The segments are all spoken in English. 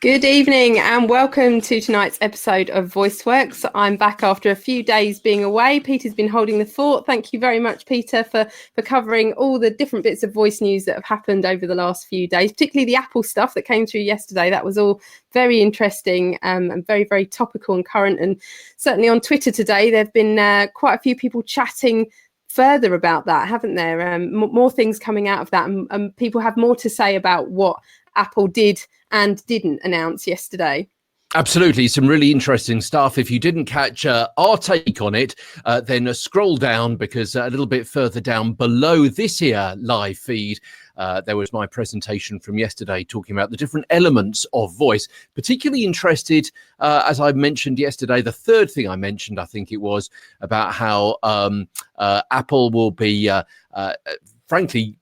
Good evening and welcome to tonight's episode of VoiceWorks. I'm back after a few days being away. Peter's been holding the fort. Thank you very much, Peter, for covering all the different bits of voice news that have happened over the last few days, particularly the Apple stuff that came through yesterday. That was all very interesting and very, very topical and current. And certainly on Twitter today, there have been quite a few people chatting further about that, haven't there? More things coming out of that, and people have more to say about what Apple did and didn't announce yesterday. Absolutely, some really interesting stuff. If you didn't catch our take on it, then scroll down, because a little bit further down below this here live feed, there was my presentation from yesterday talking about the different elements of voice. Particularly interested, as I mentioned yesterday, the third thing I mentioned, I think it was, about how Apple will be, frankly,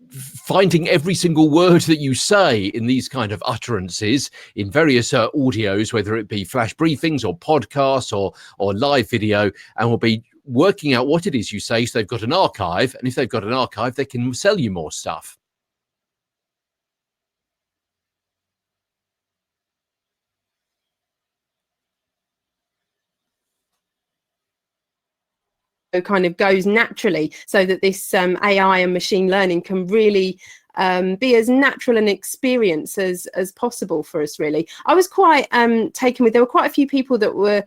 finding every single word that you say in these kind of utterances in various audios, whether it be flash briefings or podcasts or live video, and will be working out what it is you say. So they've got an archive, and if they've got an archive, they can sell you more stuff. Kind of goes naturally, so that this AI and machine learning can really be as natural an experience as possible for us, really. I was quite taken with, there were quite a few people that were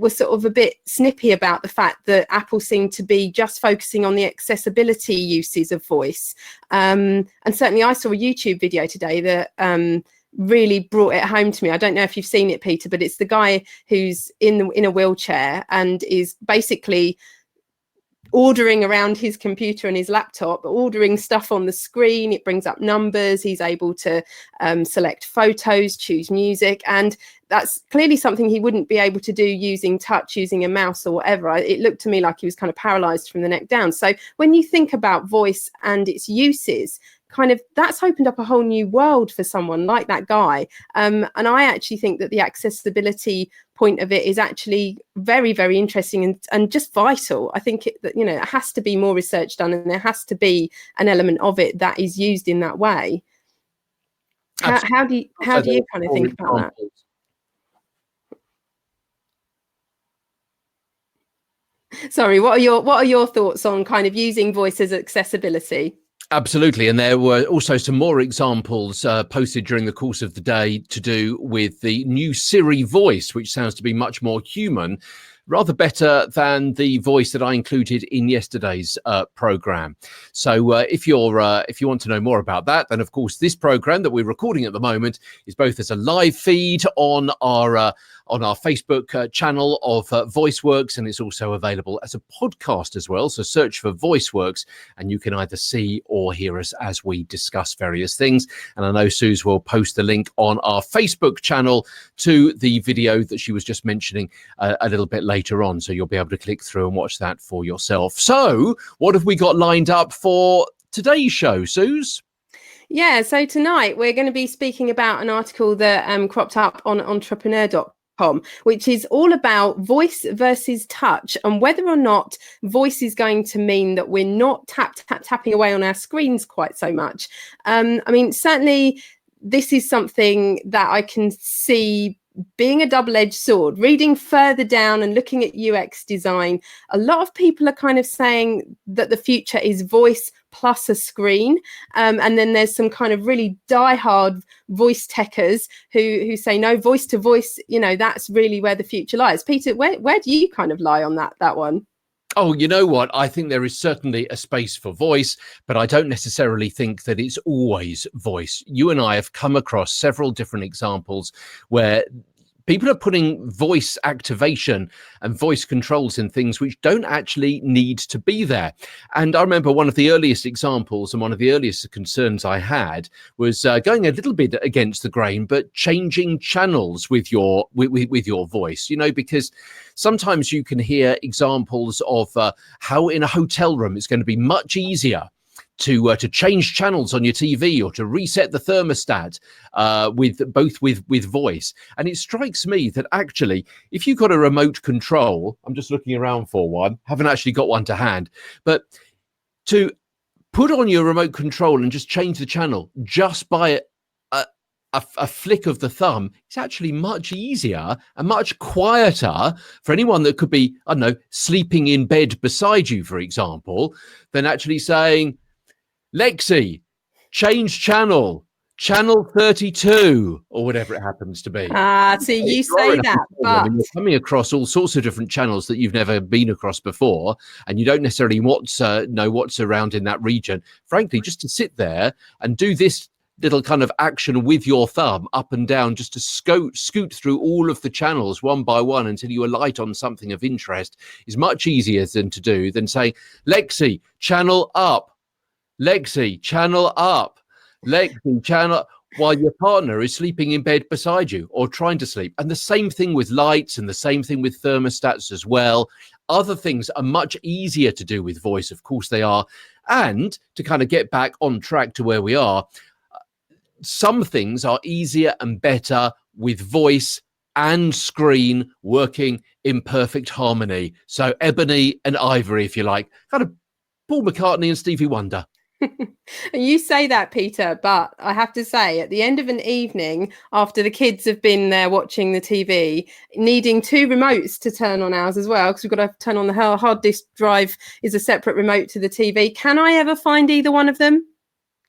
sort of a bit snippy about the fact that Apple seemed to be just focusing on the accessibility uses of voice. And certainly I saw a YouTube video today that really brought it home to me. I don't know if you've seen it, Peter, but it's the guy who's in a wheelchair and is basically ordering around his computer and his laptop, ordering stuff on the screen. It brings up numbers. He's able to select photos, choose music, and that's clearly something he wouldn't be able to do using touch, using a mouse or whatever. It looked to me like he was kind of paralyzed from the neck down. So when you think about voice and its uses, kind of that's opened up a whole new world for someone like that guy. And I actually think that the accessibility point of it is actually very, very interesting and just vital. I think that it has to be more research done, and there has to be an element of it that is used in that way. How do you kind of think about that? Sorry, what are your thoughts on kind of using voice as accessibility? Absolutely. And there were also some more examples posted during the course of the day to do with the new Siri voice, which sounds to be much more human, rather better than the voice that I included in yesterday's program. So if you want to know more about that, then of course this program that we're recording at the moment is both as a live feed on our Facebook channel of VoiceWorks, and it's also available as a podcast as well. So search for VoiceWorks and you can either see or hear us as we discuss various things. And I know Suze will post the link on our Facebook channel to the video that she was just mentioning a little bit later on. So you'll be able to click through and watch that for yourself. So what have we got lined up for today's show, Suze? Yeah, so tonight we're going to be speaking about an article that cropped up on entrepreneur.com, which is all about voice versus touch, and whether or not voice is going to mean that we're not tapping away on our screens quite so much. I mean, certainly this is something that I can see being a double-edged sword. Reading further down and looking at UX design, a lot of people are kind of saying that the future is voice plus a screen, and then there's some kind of really die-hard voice techers who say no, voice to voice, that's really where the future lies. Peter, where do you kind of lie on that one? Oh, you know what? I think there is certainly a space for voice, but I don't necessarily think that it's always voice. You and I have come across several different examples where people are putting voice activation and voice controls in things which don't actually need to be there. And I remember one of the earliest examples and one of the earliest concerns I had was going a little bit against the grain, but changing channels with your voice, because sometimes you can hear examples of how in a hotel room it's going to be much easier to change channels on your TV or to reset the thermostat with voice. And it strikes me that actually, if you've got a remote control, I'm just looking around for one, haven't actually got one to hand, but to put on your remote control and just change the channel just by a flick of the thumb is actually much easier and much quieter for anyone that could be, I don't know, sleeping in bed beside you, for example, than actually saying, Lexi, change channel 32, or whatever it happens to be. So you say that, but you're coming across all sorts of different channels that you've never been across before, and you don't necessarily know what's around in that region. Frankly, just to sit there and do this little kind of action with your thumb up and down, just to scoot through all of the channels one by one until you alight on something of interest, is much easier than saying, Lexi, channel up, Lexi, channel up, Lexi, channel, while your partner is sleeping in bed beside you or trying to sleep. And the same thing with lights, and the same thing with thermostats as well. Other things are much easier to do with voice, of course they are. And to kind of get back on track to where we are, some things are easier and better with voice and screen working in perfect harmony. So ebony and ivory, if you like, kind of Paul McCartney and Stevie Wonder. You say that, Peter, but I have to say, at the end of an evening, after the kids have been there watching the TV, needing 2 remotes to turn on ours as well, because we've got to turn on the hard disk drive is a separate remote to the TV. Can I ever find either one of them?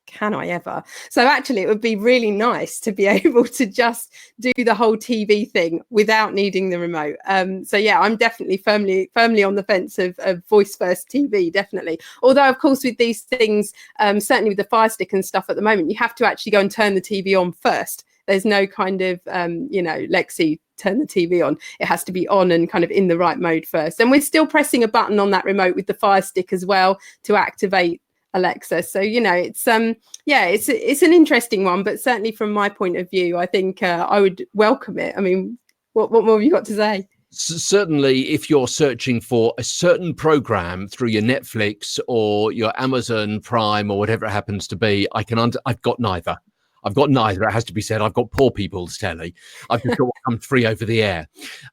Can I ever? So actually, it would be really nice to be able to just do the whole TV thing without needing the remote. So yeah, I'm definitely firmly on the fence of voice first TV, definitely. Although, of course, with these things, certainly with the Fire Stick and stuff at the moment, you have to actually go and turn the TV on first. There's no kind of, Lexi, turn the TV on. It has to be on and kind of in the right mode first. And we're still pressing a button on that remote with the Fire Stick as well to activate Alexa. So it's it's an interesting one, but certainly from my point of view, I think I would welcome it. I mean, what more have you got to say? Certainly, if you're searching for a certain program through your Netflix or your Amazon Prime or whatever it happens to be, I've got neither. It has to be said. I've got poor people's telly. I've just got what comes free over the air,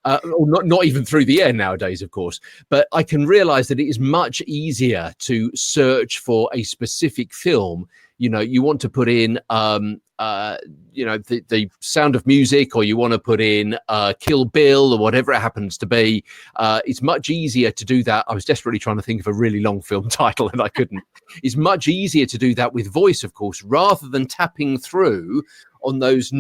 or not even through the air nowadays, of course. But I can realise that it is much easier to search for a specific film. You want to put in, the Sound of Music, or you want to put in Kill Bill, or whatever it happens to be. It's much easier to do that. I was desperately trying to think of a really long film title and I couldn't. It's much easier to do that with voice, of course, rather than tapping through on those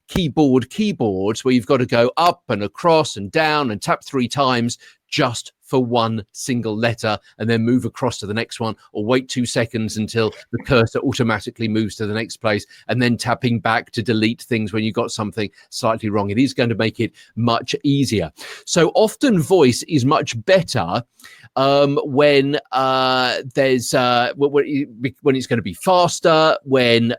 keyboards where you've got to go up and across and down and tap 3 times just for one single letter and then move across to the next one, or wait 2 seconds until the cursor automatically moves to the next place, and then tapping back to delete things when you got something slightly wrong. It is going to make it much easier. So often voice is much better when it's going to be faster, when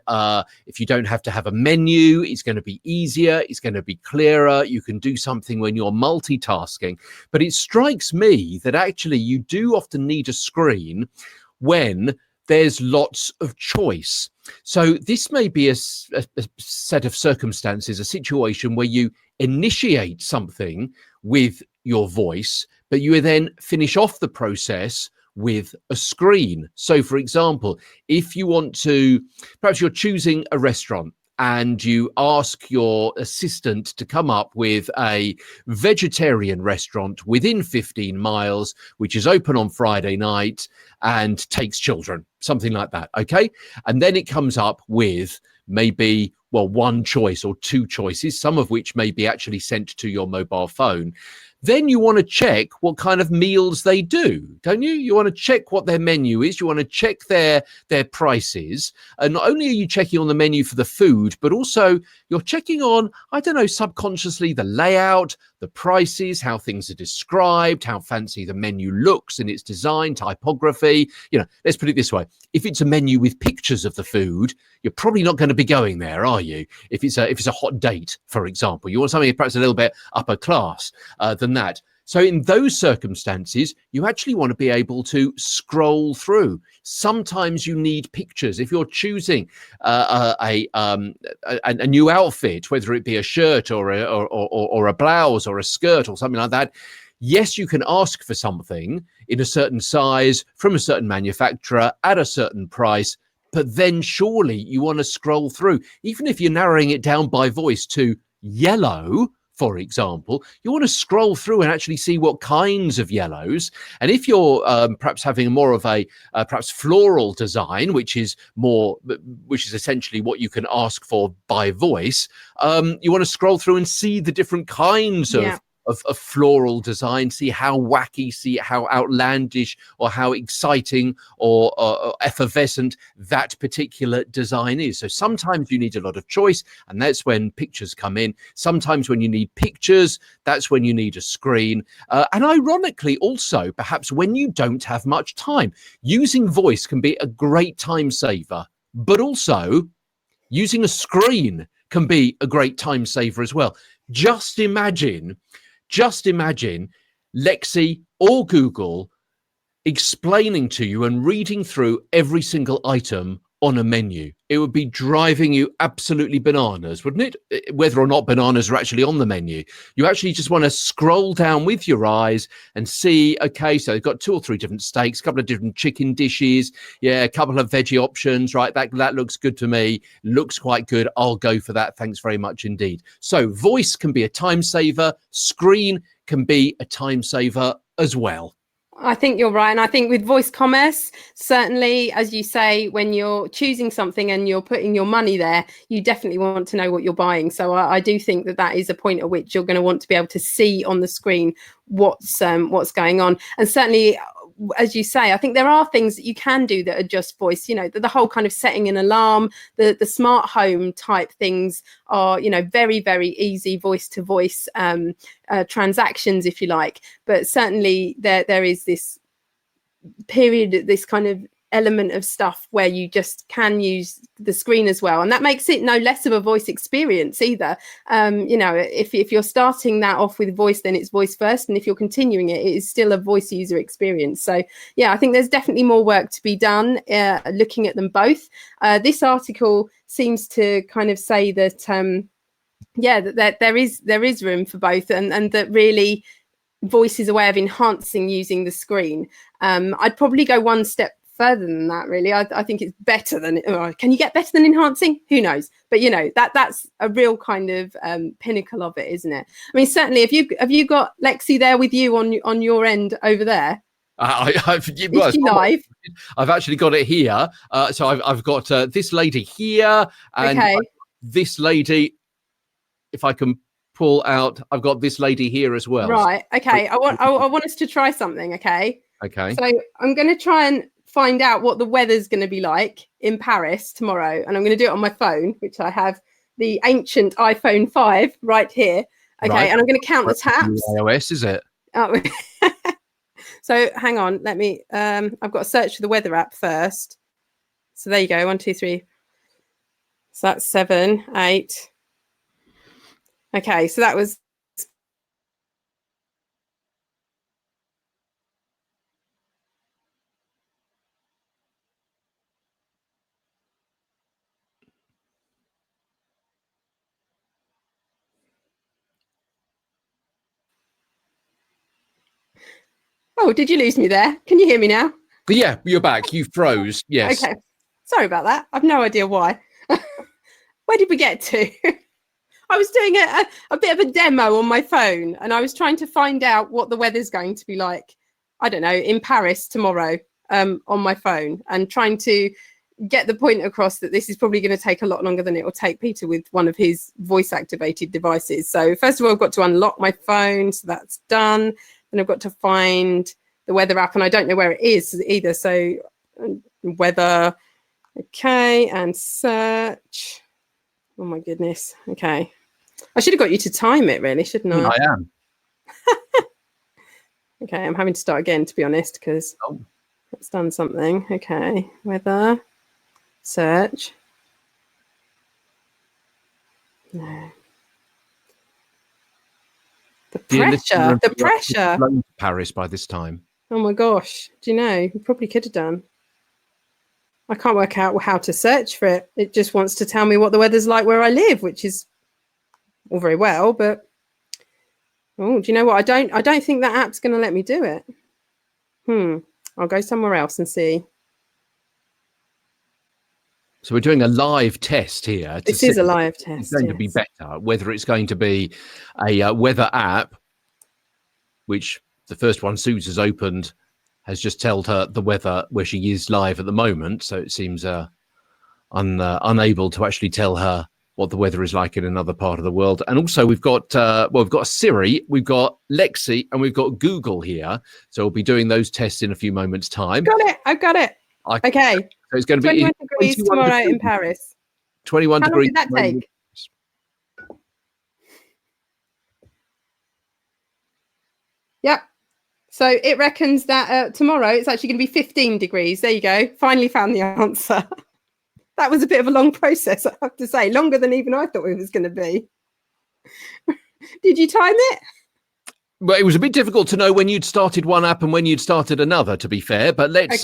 if you don't have to have a menu, it's going to be easier, it's going to be clearer. You can do something when you're multitasking. But it strikes me that actually you do often need a screen when there's lots of choice. So this may be a set of circumstances, a situation where you initiate something with your voice, but you then finish off the process with a screen. So, for example, if you want to, perhaps you're choosing a restaurant and you ask your assistant to come up with a vegetarian restaurant within 15 miles, which is open on Friday night and takes children, something like that, okay? And then it comes up with maybe, one choice or 2 choices, some of which may be actually sent to your mobile phone. Then you want to check what kind of meals they do, don't you? You want to check what their menu is. You want to check their prices. And not only are you checking on the menu for the food, but also you're checking on, subconsciously the layout, the prices, how things are described, how fancy the menu looks in its design, typography. Let's put it this way. If it's a menu with pictures of the food, you're probably not going to be going there, are you? If it's a hot date, for example, you want something perhaps a little bit upper class than that. So in those circumstances, you actually want to be able to scroll through. Sometimes you need pictures. If you're choosing a new outfit, whether it be a shirt or a blouse or a skirt or something like that, yes, you can ask for something in a certain size from a certain manufacturer at a certain price, but then surely you want to scroll through, even if you're narrowing it down by voice to yellow, for example, you want to scroll through and actually see what kinds of yellows. And if you're perhaps having more of a perhaps floral design, which is essentially what you can ask for by voice, you want to scroll through and see the different kinds of floral design, see how wacky, see how outlandish or how exciting or effervescent that particular design is. So sometimes you need a lot of choice, and that's when pictures come in. Sometimes when you need pictures, that's when you need a screen. And ironically also, perhaps when you don't have much time, using voice can be a great time saver, but also using a screen can be a great time saver as well. Just imagine Lexi or Google explaining to you and reading through every single item on a menu. It would be driving you absolutely bananas, wouldn't it? Whether or not bananas are actually on the menu. You actually just want to scroll down with your eyes and see, okay, so they've got 2 or 3 different steaks, a couple of different chicken dishes, a couple of veggie options, right? That looks good to me, looks quite good. I'll go for that. Thanks very much indeed. So voice can be a time saver, screen can be a time saver as well. I think you're right. And I think with voice commerce, certainly, as you say, when you're choosing something and you're putting your money there, you definitely want to know what you're buying. So I do think that is a point at which you're going to want to be able to see on the screen what's going on. And certainly, as you say, I think there are things that you can do that are just voice, the whole kind of setting an alarm, the smart home type things are, very, very easy voice to voice transactions, if you like. But certainly there is this period, this kind of element of stuff where you just can use the screen as well, and that makes it no less of a voice experience either. If you're starting that off with voice, then it's voice first, and if you're continuing it is still a voice user experience. So I think there's definitely more work to be done looking at them both. This article seems to kind of say that that there is room for both, and that really voice is a way of enhancing using the screen. I'd probably go one step further than that, really. I think it's better than can you get better than enhancing? Who knows? But that's a real kind of pinnacle of it, isn't it? I mean, certainly, have you got Lexi there with you on your end over there? I've actually got it here. So I've got this lady here, and this lady, if I can pull out, I've got this lady here as well. Right. Okay. I want us to try something. Okay. So I'm going to try and find out what the weather's going to be like in Paris tomorrow, and I'm going to do it on my phone, which I have the ancient iPhone 5 right here. Okay, right. And I'm going to count the taps. iOS, is it? Oh. So hang on, let me. I've got to search for the weather app first. So there you go. 1, 2, 3. So that's 7, 8. Okay, so that was. Oh, did you lose me there? Can you hear me now? Yeah, you're back. You froze. Yes. Okay. Sorry about that. I've no idea why. Where did we get to? I was doing a bit of a demo on my phone, and I was trying to find out what the weather's going to be like, I don't know, in Paris tomorrow on my phone, and trying to get the point across that this is probably going to take a lot longer than it will take Peter with one of his voice activated devices. So first of all, I've got to unlock my phone. So that's done. Then I've got to find the weather app, and I don't know where it is either. So weather, okay, and search. Oh my goodness. Okay. I should have got you to time it, really, shouldn't I? I am. Okay, I'm having to start again, to be honest, because it's done something. Okay, weather, search. No. The pressure. Paris by this time. Oh my gosh. Do you know? You probably could have done. I can't work out how to search for it. It just wants to tell me what the weather's like where I live, which is all very well, but do you know what? I don't think that app's going to let me do it. I'll go somewhere else and see. So we're doing a live test here. This is a live It's test. going to be better, whether it's going to be a weather app, which the first one Suze has opened has just told her the weather where she is live at the moment. So it seems unable to actually tell her what the weather is like in another part of the world. And also we've got Siri, we've got Lexi, and we've got Google here. So we'll be doing those tests in a few moments' time. I've got it. Okay. So it's going to be 21 degrees tomorrow in Paris. 21 How degrees. long did that take? Yep. So it reckons that tomorrow it's actually going to be 15 degrees. There you go. Finally found the answer. That was a bit of a long process, I have to say. Longer than even I thought it was going to be. Did you time it? Well, it was a bit difficult to know when you'd started one app and when you'd started another, to be fair. But let's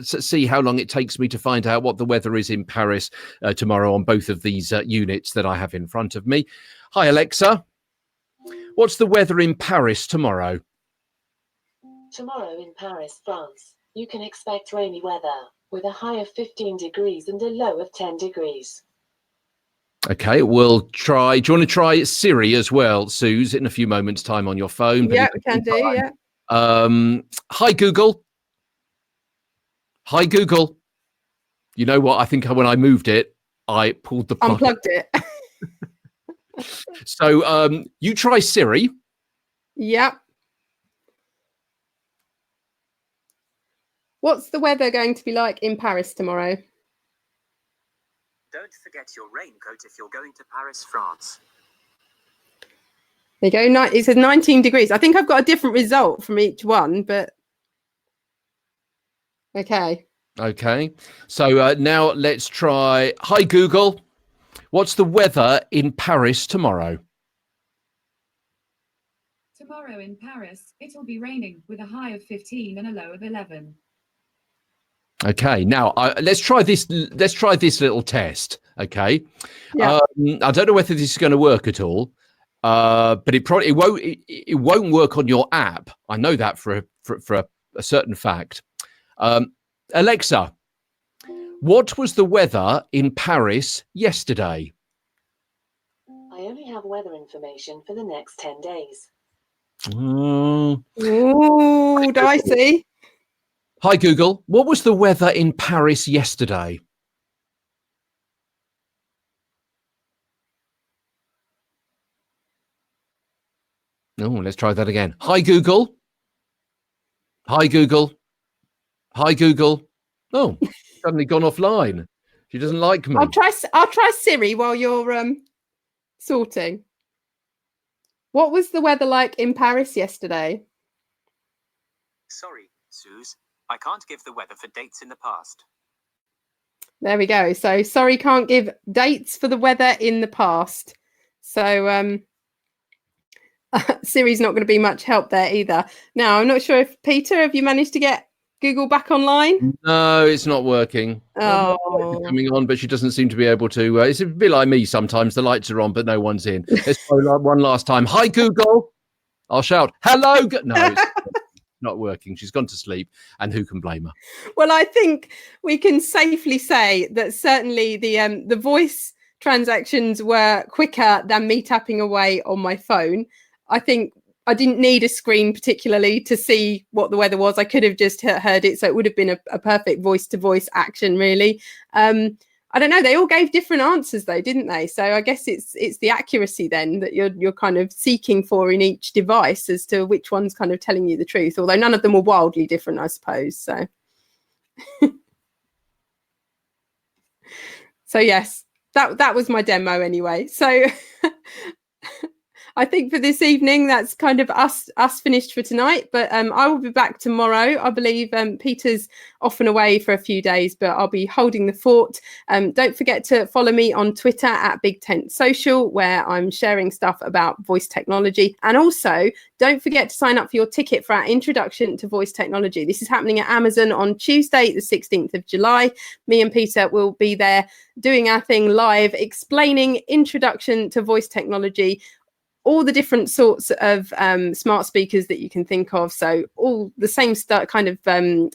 see how long it takes me to find out what the weather is in Paris tomorrow on both of these units that I have in front of me. Hi, Alexa. What's the weather in Paris tomorrow? Tomorrow in Paris, France, you can expect rainy weather with a high of 15 degrees and a low of 10 degrees. Okay, we'll try. Do you want to try Siri as well, Suze, in a few moments' time on your phone? Yeah, we can do, yeah. Hi, Google. Hi, Google. You know what? I think when I moved it, I pulled the plug. Unplugged it. So you try Siri. Yep. What's the weather going to be like in Paris tomorrow? Don't forget your raincoat if you're going to Paris, France. There you go. It says 19 degrees. I think I've got a different result from each one, but okay. Okay. So now let's try. Hi, Google. What's the weather in Paris tomorrow? Tomorrow in Paris, it'll be raining with a high of 15 and a low of 11. Okay, now let's try this. Let's try this little test. Okay, yeah. I don't know whether this is going to work at all, but it won't work on your app. I know that for a certain fact. Alexa, what was the weather in Paris yesterday? I only have weather information for the next 10 days. Ooh, dicey. Hi, Google. What was the weather in Paris yesterday? Oh, let's try that again. Hi, Google. Hi, Google. Hi, Google. Oh, suddenly gone offline. She doesn't like me. I'll try Siri while you're sorting. What was the weather like in Paris yesterday? Sorry, Suze. I can't give the weather for dates in the past. There we go. So sorry, can't give dates for the weather in the past. So Siri's not going to be much help there either. Now, I'm not sure if Peter, have you managed to get Google back online? No, it's not working. Oh, coming on, but she doesn't seem to be able to. It's a bit like me sometimes. The lights are on, but no one's in. Let's try one last time. Hi, Google. I'll shout, hello. No, it's not working. She's gone to sleep, and who can blame her? Well, I think we can safely say that certainly the voice transactions were quicker than me tapping away on my phone. I think I didn't need a screen particularly to see what the weather was. I could have just heard it, so it would have been a perfect voice-to-voice action, really. I don't know. They all gave different answers, though, didn't they? So I guess it's the accuracy then that you're kind of seeking for in each device as to which one's kind of telling you the truth. Although none of them were wildly different, I suppose. So, so yes, that was my demo anyway. So. I think for this evening, that's kind of us finished for tonight. But I will be back tomorrow. I believe Peter's off and away for a few days, but I'll be holding the fort. Don't forget to follow me on Twitter at Big Tent Social, where I'm sharing stuff about voice technology. And also, don't forget to sign up for your ticket for our introduction to voice technology. This is happening at Amazon on Tuesday, the 16th of July. Me and Peter will be there doing our thing live, explaining introduction to voice technology all the different sorts of smart speakers that you can think of. So all the same kind of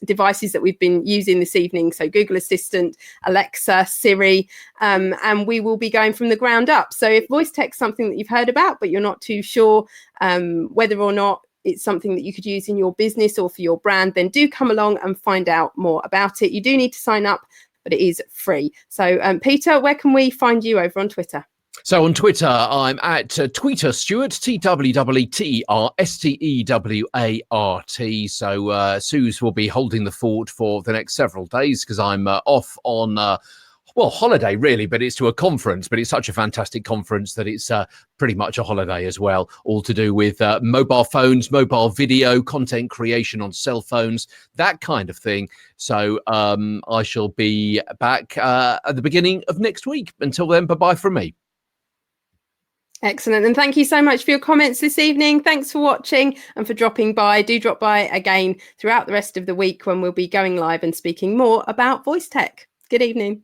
devices that we've been using this evening. So Google Assistant, Alexa, Siri, and we will be going from the ground up. So if voice tech is something that you've heard about, but you're not too sure whether or not it's something that you could use in your business or for your brand, then do come along and find out more about it. You do need to sign up, but it is free. So Peter, where can we find you over on Twitter? So on Twitter, I'm at Tweeter Stewart, TWEERSTEWART. So Suze will be holding the fort for the next several days because I'm off on, holiday really, but it's to a conference. But it's such a fantastic conference that it's pretty much a holiday as well, all to do with mobile phones, mobile video, content creation on cell phones, that kind of thing. So I shall be back at the beginning of next week. Until then, bye-bye from me. Excellent. And thank you so much for your comments this evening. Thanks for watching and for dropping by. Do drop by again throughout the rest of the week when we'll be going live and speaking more about voice tech. Good evening.